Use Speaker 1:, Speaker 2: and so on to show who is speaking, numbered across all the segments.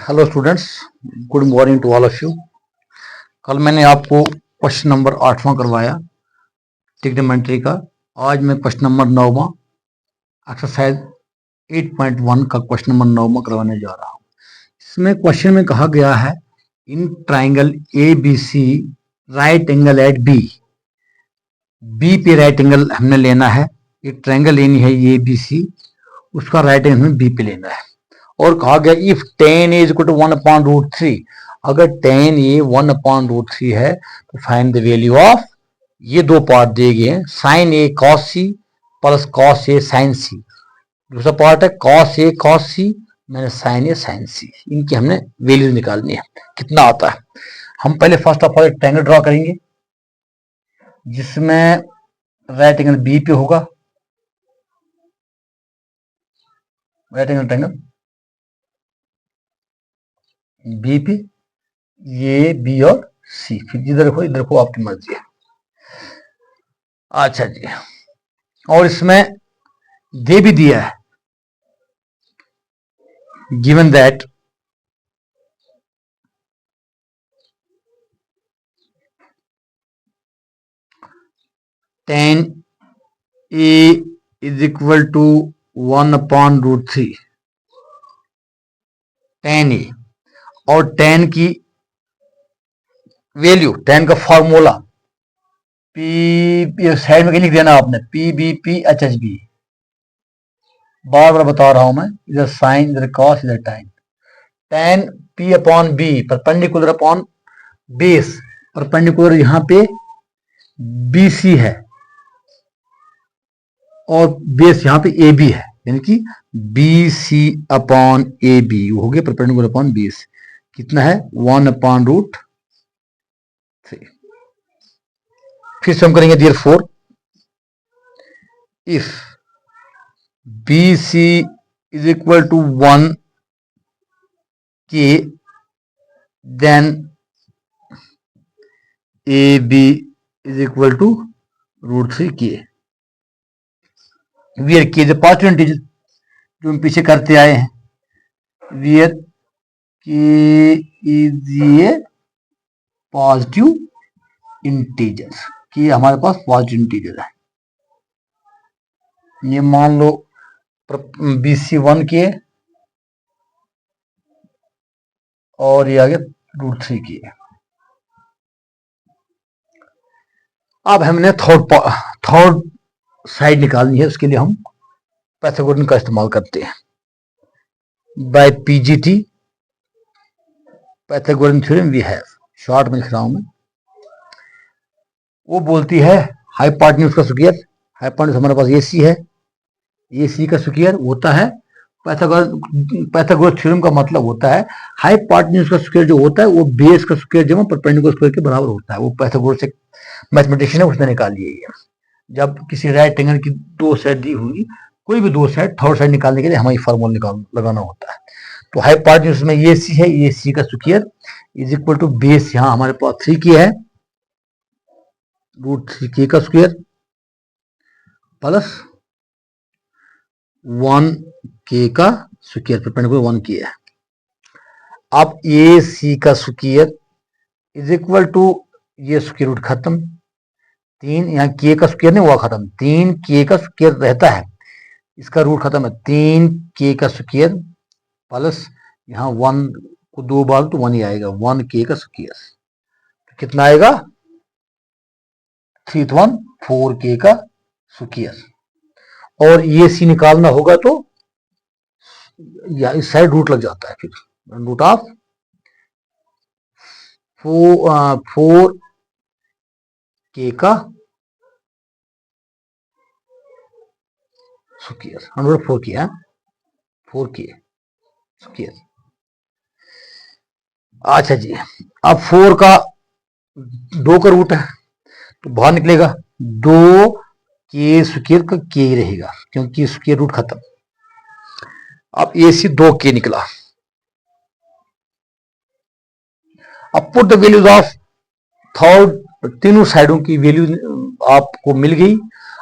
Speaker 1: Hello students, good morning to all of you. कल मैंने आपको क्वेश्चन नंबर 8वां करवाया ट्रिग्नोमेट्री का। आज मैं क्वेश्चन नंबर 9वां एक्सरसाइज 8.1 का क्वेश्चन नंबर 9वां करवाने जा रहा हूँ। इसमें क्वेश्चन में कहा गया है in triangle A B C right angle at B. B पे राइट एंगल हमने लेना है। एक ट्राइंगल लेनी है ए बी सी, उसका राइट एंगल हमें बी पे लेना है। और कहा गया if tan a is equal to 1/√3, अगर tan a 1/√3 है तो फाइंड द वैल्यू ऑफ, ये दो पार्ट दिए गए हैं, sin a cos c plus cos a sin c। दूसरा पार्ट है cos a cos c मैंने sin a sin c। इनकी हमने वैल्यूज निकालनी है, कितना आता है। हम पहले फर्स्ट ऑफ ऑल एक ट्रायंगल ड्रॉ करेंगे जिसमें राइट एंगल बी पे होगा, राइट एंगल ट्रायंगल बी पे, ये बी और सी। फिर इधर देखो आपकी मर्जी है। अच्छा जी, और इसमें दे भी दिया है given that tan a is equal to 1/√3 tan a, और tan की वैल्यू, tan का फॉर्मूला पी, साइड में लिख देना आपने, P B P H H B. बार बार बता रहा हूं मैं, इधर साइन इधर कॉस इधर टाइन। tan p upon B perpendicular upon base, perpendicular यहाँ पे बी सी है और बेस यहाँ पे ए बी है, यानी कि B C upon A B हो गया परपेंडिकुलर अपॉन बेस। कितना है 1/√3। फिर से हम करेंगे therefore if B C is equal to 1 k then A B is equal to √3 k. Wear के जो पॉजिटिव इंटीजर जो हम पीछे करते आए हैं, वियर के इज ए पॉजिटिव इंटीजर, कि हमारे पास पॉजिटिव इंटीजर है। ये मान लो बी सी 1 के और ये आगे √3 की। अब हमने थर्ड साइड निकालनी है, उसके लिए हम पाइथागोरन का इस्तेमाल करते हैं। By PGT Pythagorean theorem we have, short में लिख रहा हूं मैं। वो बोलती है हाइपोटेन्यूज का स्क्वायर, हाइपोटेन्यूज हमारे पास ए सी है, ए सी का स्क्वायर होता है पाइथागोरस थ्योरम का मतलब होता है हाइपोटेन्यूज का स्क्वायर जो होता है वो बेस का स्क्वायर जमा परपेंडिकुलर स्क्वायर के बराबर होता है। वो पाइथागोरस एक मैथमेटिशियन है, उसने निकाली है ये। जब किसी राइट एंगल की दो साइड दी होगी, कोई भी दो साइड, थर्ड साइड निकालने के लिए हमें फॉर्मूला लगाना होता है। तो हाइपोटेन्यूज में ये सी है, ये सी का square is equal to base, यहाँ हमारे पास 3 की है, √3 के का स्क्वायर प्लस 1 के का स्क्वायर, परपेंडिकुलर 1 के है। अब ए सी का स्क्वायर इज इक्वल टू, ये स्क्वायर रूट खत्म, 3 यहाँ के का स्क्वायर नहीं हुआ खत्म, 3 के का स्क्वायर रहता है, इसका रूट खत्म है, 3 के का स्क्वायर प्लस यहाँ 1 को 2 बार तो 1 ही आएगा, 1 के का स्क्वायर। तो कितना आएगा 3 4 के का स्क्वायर। और ये सी निकालना होगा तो या इस साइड रूट लग जाता है, फिर रूट ऑफ 4 के का स्क्वायर, 104 की है, 4 के स्क्वायर। अच्छा जी, अब 4 का 2 का रूट है तो बाहर निकलेगा 2 के स्क्वायर का के ही रहेगा, क्योंकि स्क्वायर रूट खत्म। अब ए सी 2 के निकला। अब put the values of third, तीनों साइडों की वैल्यू आपको मिल गई।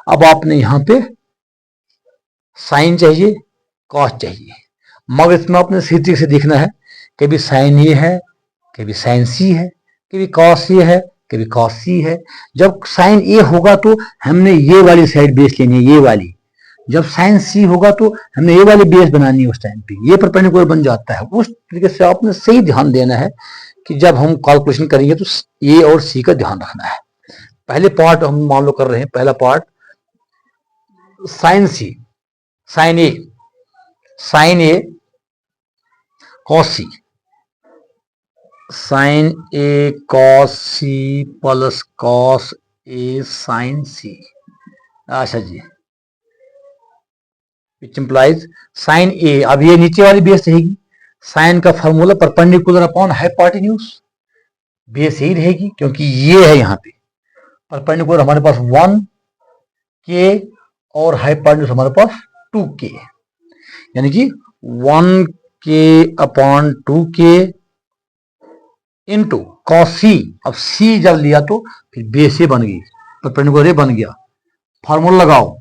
Speaker 1: अब आपने यहां पे साइन चाहिए, कॉस चाहिए, मगर इसमें आपने सीधी से देखना है कभी साइन ए है, कभी साइन सी है, कभी कॉस ए है, कभी कॉस सी है। जब साइन ए होगा तो हमने ये वाली साइड बेस लेनी है, ये वाली। जब साइन सी होगा तो हमने ये वाली बेस बनानी है, उस टाइम पे ये परपेंडिकुलर बन जाता है। उस तरीके से आपने सही ध्यान देना है कि जब हम कैलकुलेशन करेंगे तो ए और सी का ध्यान रखना है। पहले पार्ट हम मान लो कर रहे हैं, पहला part sign C, sign A cos C, sign A cos C plus cos A sign सी। अच्छा जी, विच इंप्लाइज साइन ए। अब ये नीचे वाली बेस रहेगी, साइन का formula perpendicular upon hypotenuse, base यही रहेगी क्योंकि ये है यहाँ पे परपेंडिकुलर हमारे पास 1 के और हाइपोटेन्यूज हमारे पास 2 के, यानी कि 1 के अपॉन 2 के इंटू कॉस सी। अब सी जब लिया तो फिर बेस ये बन गई, परपेंडिकुलर ये बन गया। फॉर्मूला लगाओ,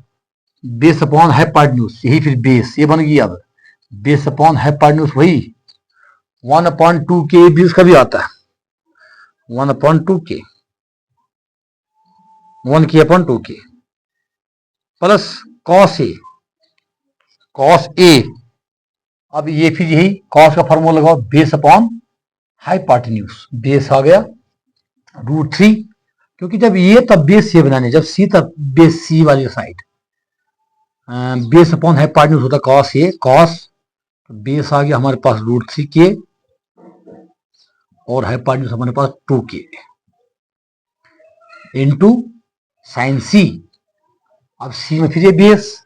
Speaker 1: बेस अपॉन हाइपोटेन्यूज, यही फिर बेस ये बन गई। अब बेस अपॉन हाइपोटेन्यूज वही 1/2 के बेस का भी आता है, 1/2 के, 1 के अपॉन 2 के plus cos A, cos A. अब ये फिर यही कॉस का फॉर्मूला लगाओ, बेस अपॉन हाइपोटेन्यूज, बेस आ गया √3, क्योंकि जब ये तब बेस ये बनाने, जब सी तब बेस सी वाली साइड। बेस अपॉन हाइपोटेन्यूज होता कॉस ए, कॉस बेस आ गया हमारे पास √3 के और हाइपोटेन्यूज हमारे पास 2 के इंटू साइन सी। अब सी में फिर ये बेस,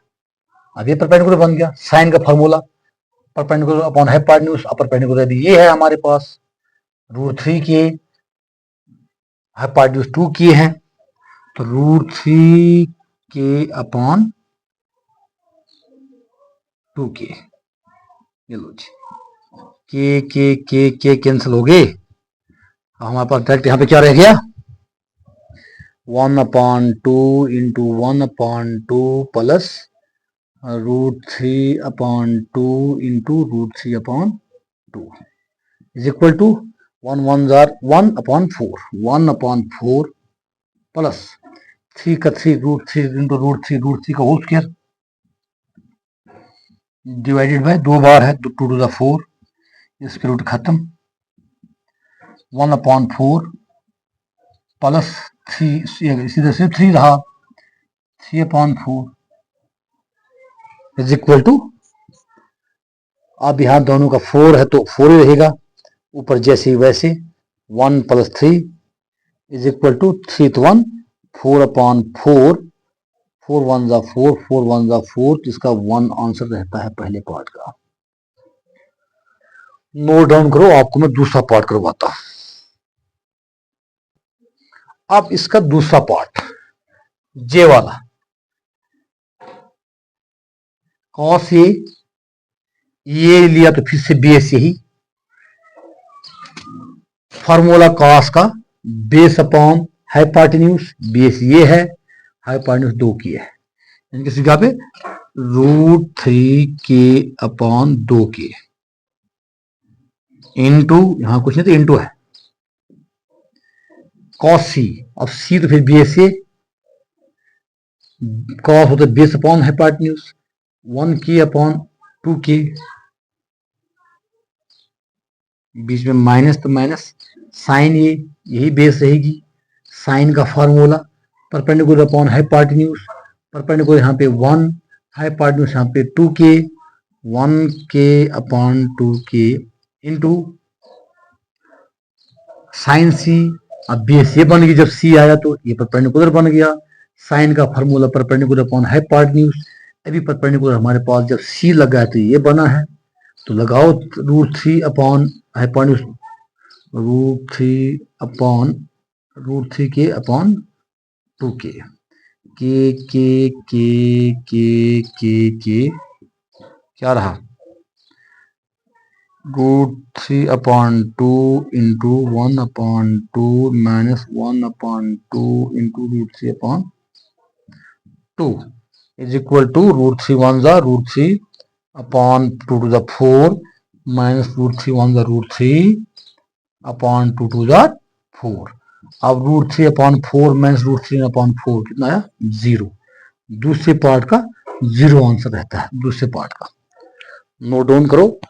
Speaker 1: अब ये परपेंडिकुलर बन गया। साइन का फॉर्मूला परपेंडिकुलर अपॉन हाइपोटेन्यूज, अब परपेंडिकुलर भी ये है हमारे पास √3 के, हाइपोटेन्यूज 2 के है, तो √3 के अपॉन 2 के। ये लो जी, के कैंसिल हो गए। हमारे पास डायरेक्ट यहाँ पे क्या रह गया, 1/2 into 1/2 plus √3/2 into √3/2 is equal to 1 1 1/4, 1/4 plus 3 का 3 √3 इंटू √3 का होल स्क्वायर डिवाइडेड बाय 2 बार है, 2 टू द 4, इसके रूट खत्म, 1/4 प्लस 3, सीधे से 3 रहा, 3/4 इज इक्वल टू, अब यहाँ दोनों का 4 है तो 4 ही रहेगा, ऊपर जैसे ही वैसे 1 प्लस 3 इज इक्वल टू 3 तो 1, 4/4, 4 1 जा 4, 4 1 जा 4, इसका 1 आंसर रहता है पहले पार्ट का। नोट डाउन करो, आपको मैं दूसरा पार्ट करवाता हूं। अब इसका दूसरा पार्ट जे वाला, कॉस ए, ये लिया तो फिर से बेस यही फॉर्मूला कॉस का, बेस अपॉन हाइपोटेन्यूज, बेस ये है, हाइपोटेन्यूज 2 की है, यानी किस जगह पे √3 के अपॉन 2 के इंटू, यहां कुछ नहीं तो इंटू है कॉस सी। अब सी तो फिर बेस ए, कॉस होता है बेस अपॉन हाइपोटेन्यूज, 1 के अपॉन 2 के, बीच में माइनस तो माइनस, साइन ए यही बेस रहेगी, साइन का formula perpendicular upon hypotenuse, perpendicular यहाँ पे 1, हाइपोटेन्यूज यहाँ पे 2 के, 1 के अपॉन 2 के इंटू साइन सी। अब बेस ये बन गई, जब सी आया तो ये परपेंडिकुलर बन गया, साइन का फॉर्मूला परपेंडिकुलर अपॉन हाइपोटेन्यूज, अभी परपेंडिकुलर हमारे पास जब सी लगा है तो ये बना है, तो लगाओ √3 अपॉन हाइपोटेन्यूज, √3 के अपॉन 2 के क्या रहा, √3/2 into 1/2 minus 1/2 into √3/2 is equal to √3 1 जा √3/2 to the 4, minus root 3 one the root 3 upon 2 to the 4। अब root 3 upon 4 minus root 3 upon 4 कितना आया 0। दूसरे पार्ट का 0 आंसर रहता है, दूसरे पार्ट का। नोट डाउन करो।